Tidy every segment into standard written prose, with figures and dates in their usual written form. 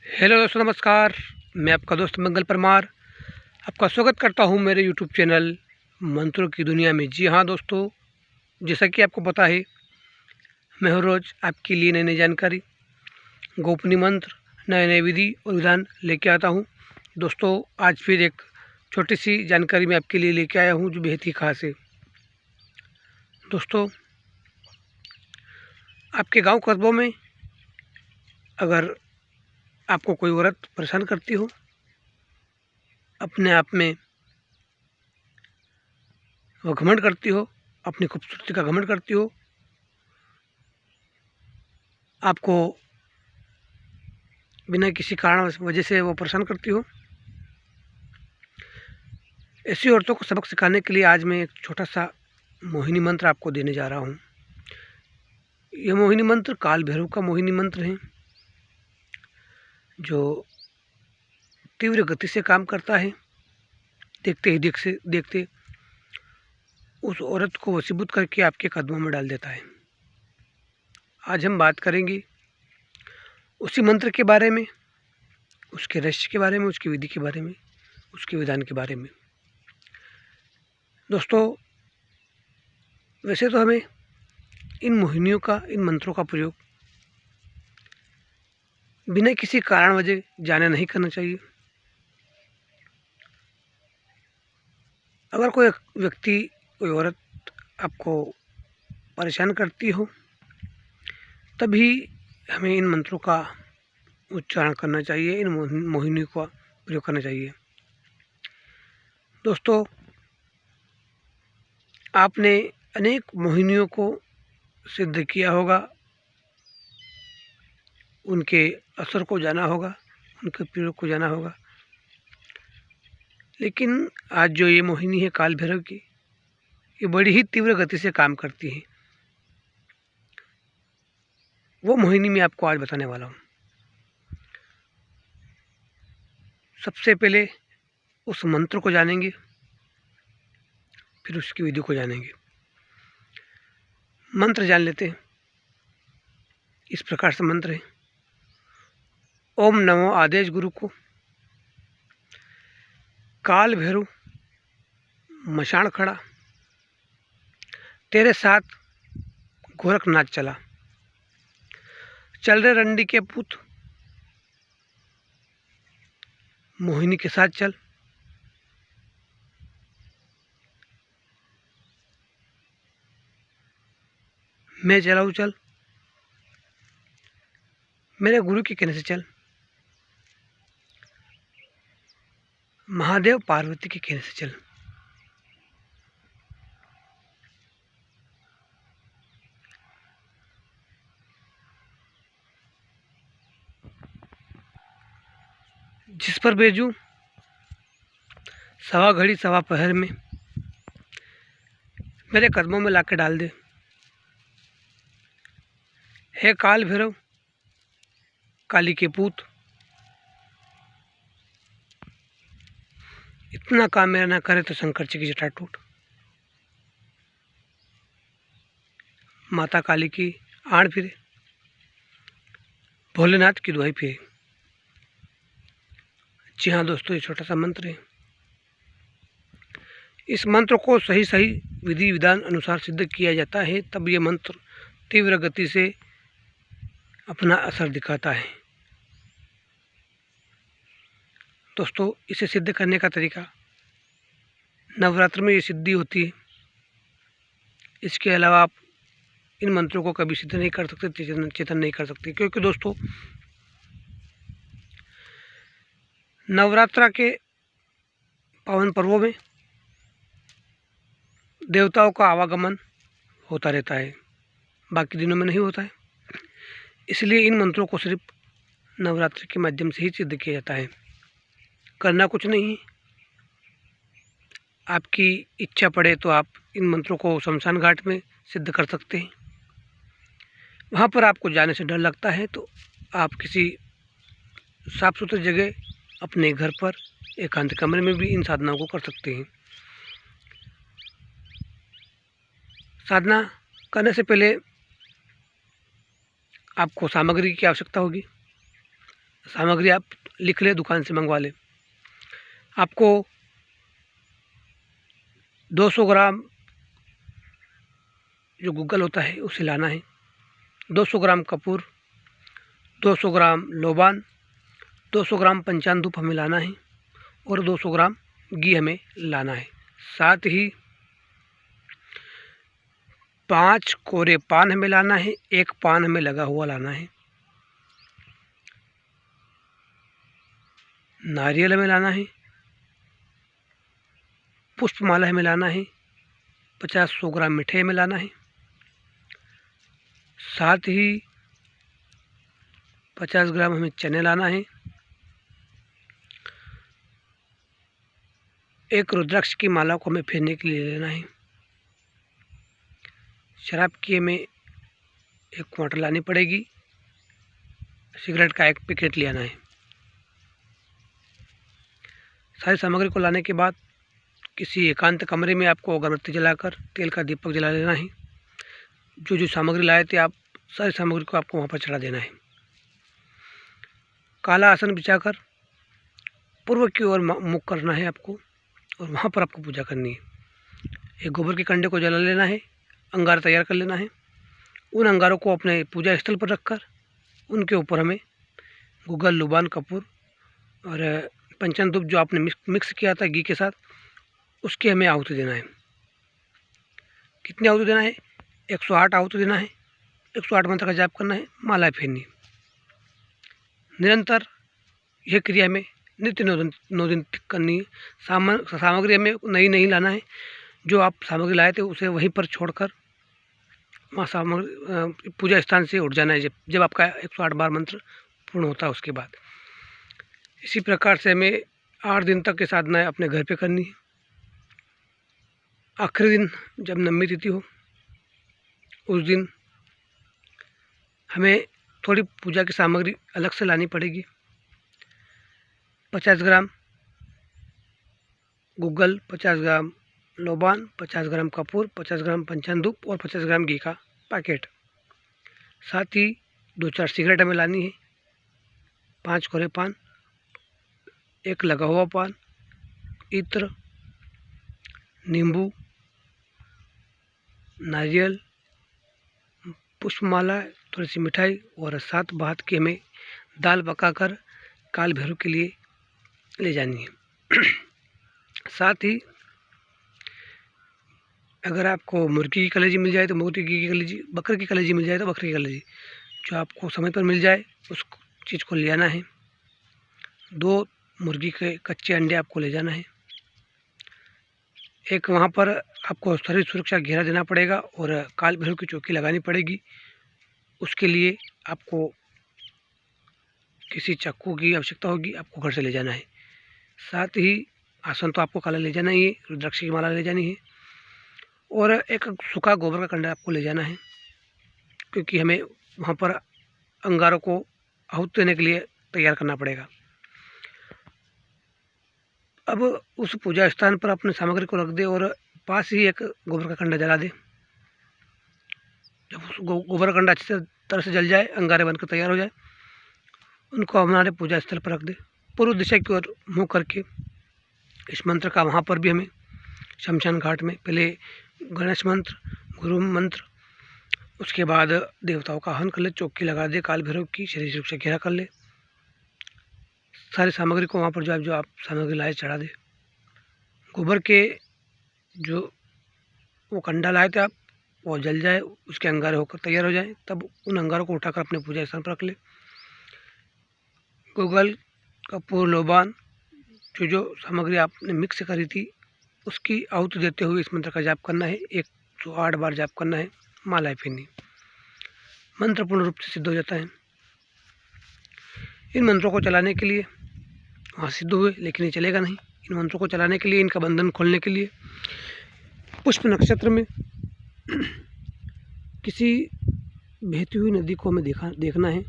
Hello दोस्तों, नमस्कार। मैं आपका दोस्त मंगल परमार आपका स्वागत करता हूं मेरे यूट्यूब चैनल मंत्रों की दुनिया में। जी हाँ दोस्तों, जैसा कि आपको पता है, मैं हर रोज़ आपके लिए नई नई जानकारी, गोपनीय मंत्र, नए नए विधि और विधान लेके आता हूं। दोस्तों, आज फिर एक छोटी सी जानकारी मैं आपके लिए लेके आया हूं जो बेहद ही खास है। दोस्तों, आपके गाँव कस्बों में अगर आपको कोई औरत परेशान करती हो, अपने आप में वो घमंड करती हो, अपनी खूबसूरती का घमंड करती हो, आपको बिना किसी कारण वजह से वो परेशान करती हो, ऐसी औरतों को सबक सिखाने के लिए आज मैं एक छोटा सा मोहिनी मंत्र आपको देने जा रहा हूँ। यह मोहिनी मंत्र काल भैरव का मोहिनी मंत्र है, जो तीव्र गति से काम करता है। देखते ही देखते उस औरत को वशीभूत करके आपके कदमों में डाल देता है। आज हम बात करेंगे उसी मंत्र के बारे में, उसके रहस्य के बारे में, उसकी विधि के बारे में, उसके विधान के बारे में। दोस्तों, वैसे तो हमें इन मोहिनियों का, इन मंत्रों का प्रयोग बिना किसी कारण वजह जाने नहीं करना चाहिए। अगर कोई व्यक्ति, कोई औरत आपको परेशान करती हो, तभी हमें इन मंत्रों का उच्चारण करना चाहिए, इन मोहिनियों का प्रयोग करना चाहिए। दोस्तों, आपने अनेक मोहिनियों को सिद्ध किया होगा, उनके असर को जाना होगा, उनके प्रयोग को जाना होगा, लेकिन आज जो ये मोहिनी है काल भैरव की, ये बड़ी ही तीव्र गति से काम करती है। वो मोहिनी मैं आपको आज बताने वाला हूँ। सबसे पहले उस मंत्र को जानेंगे, फिर उसकी विधि को जानेंगे। मंत्र जान लेते हैं। इस प्रकार से मंत्र है: ओम नमो आदेश गुरु को, काल भैरव मशाण खड़ा, तेरे साथ गोरखनाथ चला, चल रे रंडी के पुत, मोहिनी के साथ चल, मैं चलाऊँ चल, मेरे गुरु के कहने से चल, महादेव पार्वती के कहने से चल। जिस पर बेजू सवा घड़ी सवा पहर में मेरे कदमों में लाके डाल दे। हे काल भैरव काली के पूत, इतना काम मेरा ना करे तो शंकर जी की जटा टूट। माता काली की आड़ फिरे, भोलेनाथ की दुहाई फिरे। जी हाँ दोस्तों, ये छोटा सा मंत्र है। इस मंत्र को सही सही विधि विधान अनुसार सिद्ध किया जाता है, तब ये मंत्र तीव्र गति से अपना असर दिखाता है। दोस्तों, इसे सिद्ध करने का तरीका, नवरात्र में ये सिद्धि होती है। इसके अलावा आप इन मंत्रों को कभी सिद्ध नहीं कर सकते, चेतन नहीं कर सकते, क्योंकि दोस्तों नवरात्रा के पावन पर्वों में देवताओं का आवागमन होता रहता है, बाकी दिनों में नहीं होता है। इसलिए इन मंत्रों को सिर्फ नवरात्रि के माध्यम से ही सिद्ध किया जाता है। करना कुछ नहीं है, आपकी इच्छा पड़े तो आप इन मंत्रों को शमशान घाट में सिद्ध कर सकते हैं। वहाँ पर आपको जाने से डर लगता है तो आप किसी साफ सुथरी जगह, अपने घर पर एकांत कमरे में भी इन साधनाओं को कर सकते हैं। साधना करने से पहले आपको सामग्री की आवश्यकता होगी। सामग्री आप लिख ले, दुकान से मंगवा ले। आपको 200 ग्राम जो गूगल होता है उसे लाना है, 200 ग्राम कपूर, 200 ग्राम लोबान, 200 ग्राम पंचान धूप हमें लाना है और 200 ग्राम घी हमें लाना है। साथ ही 5 कोरे पान हमें लाना है, 1 पान हमें लगा हुआ लाना है। नारियल हमें लाना है, पुष्पमाला हमें लाना है, 50-100 ग्राम मिठाई हमें लाना है। साथ ही 50 ग्राम हमें चने लाना है, 1 रुद्राक्ष की माला को हमें फेरने के लिए लेना है। शराब की हमें 1 क्वार्टर लानी पड़ेगी, सिगरेट का 1 पैकेट ले आना है। सारी सामग्री को लाने के बाद किसी एकांत कमरे में आपको अगरबत्ती जलाकर तेल का दीपक जला लेना है। जो जो सामग्री लाए थे आप सारी सामग्री को आपको वहाँ पर चढ़ा देना है। काला आसन बिछाकर पूर्व की ओर मुख करना है आपको और वहाँ पर आपको पूजा करनी है। एक गोबर के कंडे को जला लेना है, अंगार तैयार कर लेना है। उन अंगारों को अपने पूजा स्थल पर रखकर उनके ऊपर हमें गूगल, लुबान, कपूर और पंचन धूप जो आपने मिक्स किया था घी के साथ, उसकी हमें आहुति देना है। कितनी आहुति देना है? 108 आहुति देना है। 108 मंत्र का जाप करना है, माला फेरनी। निरंतर यह क्रिया हमें नित्य 9 दिन तक करनी है। सामग्री हमें नई नहीं लाना है। जो आप सामग्री लाए थे उसे वहीं पर छोड़कर वहाँ सामग्री पूजा स्थान से उठ जाना है जब आपका 108 बार मंत्र पूर्ण होता है उसके बाद। इसी प्रकार से हमें 8 दिन तक की साधना अपने घर पे करनी है। आखिरी दिन जब नवमी तिथि हो उस दिन हमें थोड़ी पूजा की सामग्री अलग से लानी पड़ेगी। 50 ग्राम गूगल, 50 ग्राम लोबान, 50 ग्राम कपूर, 50 ग्राम पंचन धूप और 50 ग्राम घी का पैकेट। साथ ही 2-4 सिगरेट हमें लानी है, 5 कोरे पान, 1 लगा हुआ पान, इत्र, नींबू, नारियल, पुष्पमाला, थोड़ी सी मिठाई और 7 भात की हमें दाल पकाकर काल भैरव के लिए ले जानी है। साथ ही अगर आपको मुर्गी की कलेजी मिल जाए तो मुर्गी की कलेजी, बकरे की कलेजी मिल जाए तो बकरे की कलेजी, जो आपको समय पर मिल जाए उस चीज़ को ले आना है। 2 मुर्गी के कच्चे अंडे आपको ले जाना है। एक वहाँ पर आपको सारी सुरक्षा घेरा देना पड़ेगा और काल भैरव की चौकी लगानी पड़ेगी। उसके लिए आपको किसी चाकू की आवश्यकता होगी, आपको घर से ले जाना है। साथ ही आसन तो आपको काला ले जाना ही है, रुद्राक्ष की माला ले जानी है और एक सूखा गोबर का कंडा आपको ले जाना है, क्योंकि हमें वहाँ पर अंगारों को आहुति देने के लिए तैयार करना पड़ेगा। अब उस पूजा स्थान पर अपने सामग्री को रख दे और पास ही एक गोबर का कंडा जला दे। जब उस गोबर का कंडा अच्छी तरह से जल जाए, अंगारे बनकर तैयार हो जाए, उनको हमारे पूजा स्थल पर रख दे। पूर्व दिशा की ओर मुँह करके इस मंत्र का वहाँ पर भी हमें शमशान घाट में पहले गणेश मंत्र, गुरु मंत्र, उसके बाद देवताओं का आह्वान कर ले, चौकी लगा दे, काल भैरव की शरीर सुरक्षा घेरा कर ले। सारी सामग्री को वहाँ पर जो आप सामग्री लाए चढ़ा दे। गोबर के जो वो कंडा लाए थे आप, वो जल जाए, उसके अंगारे होकर तैयार हो जाए, तब उन अंगारों को उठाकर अपने पूजा स्थान पर रख ले। गूगल, कपूर, लोबान, जो सामग्री आपने मिक्स करी थी उसकी आहुति देते हुए इस मंत्र का जाप करना है। 108 बार जाप करना है, माला फेरनी। मंत्र पूर्ण रूप से सिद्ध हो जाता है। इन मंत्रों को चलाने के लिए वहाँ सिद्ध हुए, लेकिन ये चलेगा नहीं। इन मंत्रों को चलाने के लिए, इनका बंधन खोलने के लिए पुष्प नक्षत्र में किसी बहती हुई नदी को हमें देखना है।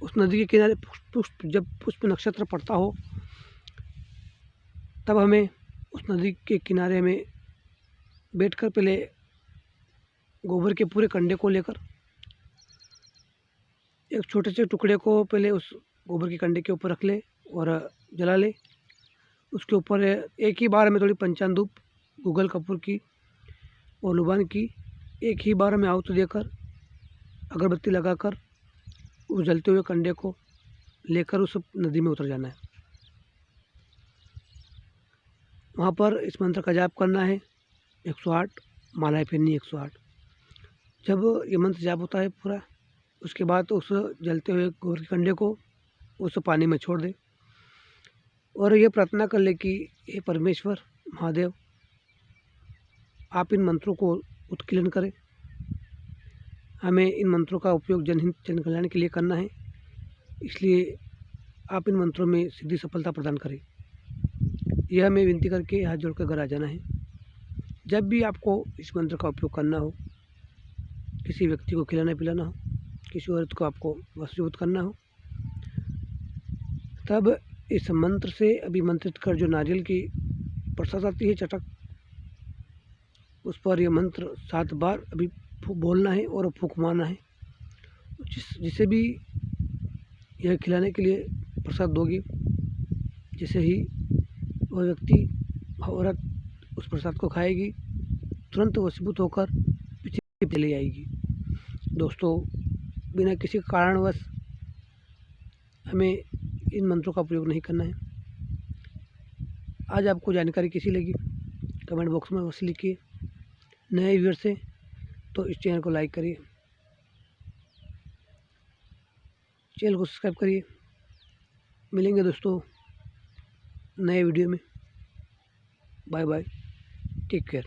उस नदी के किनारे जब पुष्प नक्षत्र पड़ता हो तब हमें उस नदी के किनारे में बैठकर पहले गोबर के पूरे कंडे को लेकर एक छोटे से टुकड़े को पहले उस गोबर के कंडे के ऊपर रख ले और जला ले। उसके ऊपर एक ही बार में थोड़ी पंचान धूप, गूगल कपूर की और लुबान की एक ही बार में आहुति देकर अगरबत्ती लगाकर उस जलते हुए कंडे को लेकर उस नदी में उतर जाना है। वहाँ पर इस मंत्र का जाप करना है 108, मालाएं फेरनी 108। जब ये मंत्र जाप होता है पूरा, उसके बाद उस जलते हुए गोबर के कंडे को उस पानी में छोड़ दे और ये प्रार्थना कर ले कि हे परमेश्वर महादेव, आप इन मंत्रों को उत्कीर्ण करें। हमें इन मंत्रों का उपयोग जनहित जन कल्याण के लिए करना है, इसलिए आप इन मंत्रों में सीधी सफलता प्रदान करें। यह हमें विनती करके हाथ जोड़कर घर आ जाना है। जब भी आपको इस मंत्र का उपयोग करना हो, किसी व्यक्ति को खिलाना पिलाना हो, किसी औरत को आपको वशीभूत करना हो, तब इस मंत्र से अभिमंत्रित कर जो नारियल की प्रसाद आती है चटक, उस पर यह मंत्र 7 बार अभी बोलना है और फूंक मारना है। जिसे भी यह खिलाने के लिए प्रसाद दोगे, जैसे ही वह व्यक्ति औरत उस प्रसाद को खाएगी, तुरंत वशीभूत होकर पीछे चली आएगी। दोस्तों, बिना किसी कारणवश हमें इन मंत्रों का प्रयोग नहीं करना है। आज आपको जानकारी कैसी लगी कमेंट बॉक्स में अवश्य लिखिए। नए व्यूअर्स हैं तो इस चैनल को लाइक करिए, चैनल को सब्सक्राइब करिए। मिलेंगे दोस्तों नए वीडियो में। Bye bye, take care.